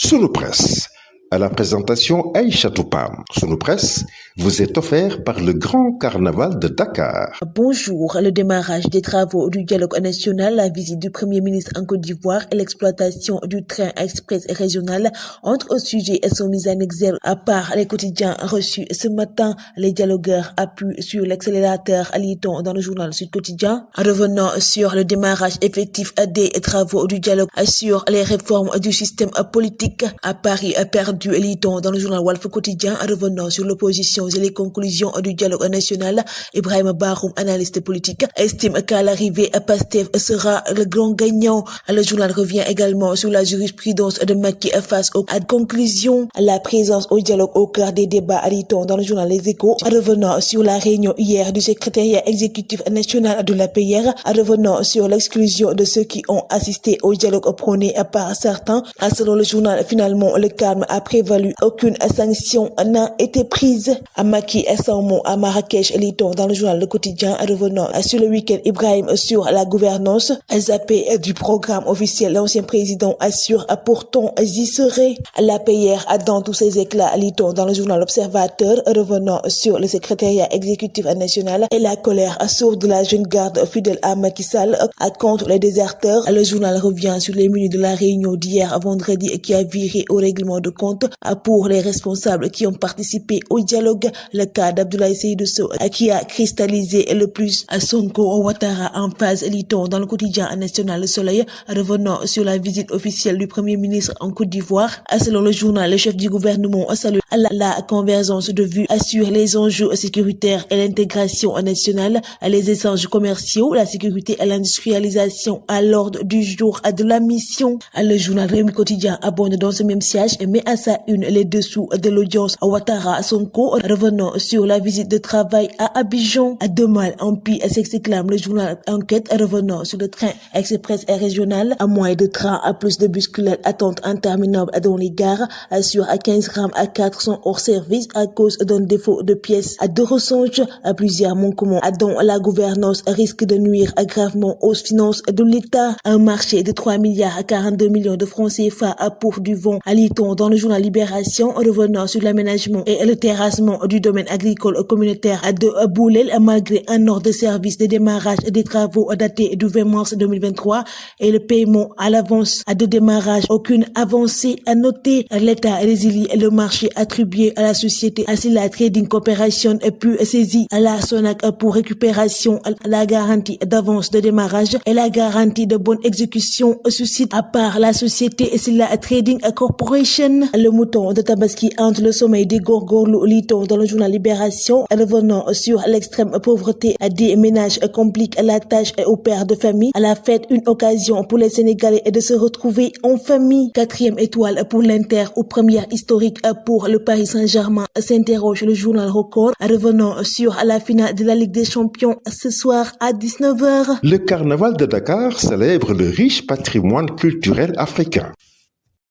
Sunu Presse, à la présentation Aïcha Toupam. Sunu Presse vous est offert par le Grand Carnaval de Dakar. Bonjour. Le démarrage des travaux du dialogue national, la visite du Premier ministre en Côte d'Ivoire et l'exploitation du train express régional entre sujets sont mis en exergue. À part les quotidiens reçus ce matin, les dialogueurs appuient sur l'accélérateur, lit-on dans le journal Sud Quotidien. Revenant sur le démarrage effectif des travaux du dialogue sur les réformes du système politique à Paris perdu, lit-on dans le journal Walf Quotidien. Revenant sur l'opposition et les conclusions du dialogue national, Ibrahima Baroum, analyste politique, estime qu'à l'arrivée, Pastef sera le grand gagnant. Le journal revient également sur la jurisprudence de Macky face aux conclusions. La présence au dialogue au cœur des débats, lit-on dans le journal Les Échos. Revenant sur la réunion hier du secrétariat exécutif national de l'APR. Revenant sur l'exclusion de ceux qui ont assisté au dialogue prôné par certains. Selon le journal, finalement, le calme a prévalu. Aucune sanction n'a été prise. À Macky et sans mot à Marrakech, lit-on dans le journal Le Quotidien. Revenant sur le week-end, Ibrahim sur la gouvernance. Zappé du programme officiel, l'ancien président assure pourtant y serait. L'APR dans tous ses éclats, lit-on dans le journal L'Observateur. Revenant sur le secrétariat exécutif national et la colère sourde de la jeune garde fidèle à Macky Sall contre les déserteurs. Le journal revient sur les minutes de la réunion d'hier vendredi qui a viré au règlement de compte pour les responsables qui ont participé au dialogue. Le cas d'Abdoulaye Seydou Sow qui a cristallisé le plus Sonko Ouattara en phase, lit-on dans le quotidien national Le Soleil. Revenant sur la visite officielle du Premier ministre en Côte d'Ivoire. Selon le journal, le chef du gouvernement salue la convergence de vues sur les enjeux sécuritaires et l'intégration nationale, les échanges commerciaux, la sécurité et l'industrialisation à l'ordre du jour de la mission. Le journal Rémi Quotidien abonde dans ce même siège et met à sa une les dessous de l'audience Ouattara-Sonko. Revenant sur la visite de travail à Abidjan. De mal en pis s'exclame le journal Enquête. Revenant sur le train express régional. À moins de trains, à plus de bousculades, attente interminable dans les gares. Sur 15 rames à 400 hors service à cause d'un défaut de pièces de rechange. Plusieurs manquements dont la gouvernance risque de nuire gravement aux finances de l'État. Un marché de 3 milliards à 42 millions de francs CFA pour du vent, lit-on dans le journal Libération. Revenant sur l'aménagement et le terrassement du domaine agricole communautaire de Boulel, malgré un ordre de service de démarrage des travaux daté du 20 mars 2023 et le paiement à l'avance de démarrage, aucune avancée à noter. L'État résilie le marché attribué à la société Asila Trading Corporation puis saisit à la SONAC pour récupération. La garantie d'avance de démarrage et la garantie de bonne exécution suscite à part la société Asila Trading Corporation. Le mouton de Tabaski entre le sommeil des gorgorlous, lit-on dans le journal Libération. Revenant sur l'extrême pauvreté des ménages complique la tâche aux pères de famille. À la fête, une occasion pour les Sénégalais de se retrouver en famille. 4e étoile pour l'Inter ou première historique pour le Paris Saint-Germain, s'interroge le journal Record. Revenant sur la finale de la Ligue des Champions ce soir à 19h. Le Carnaval de Dakar célèbre le riche patrimoine culturel africain.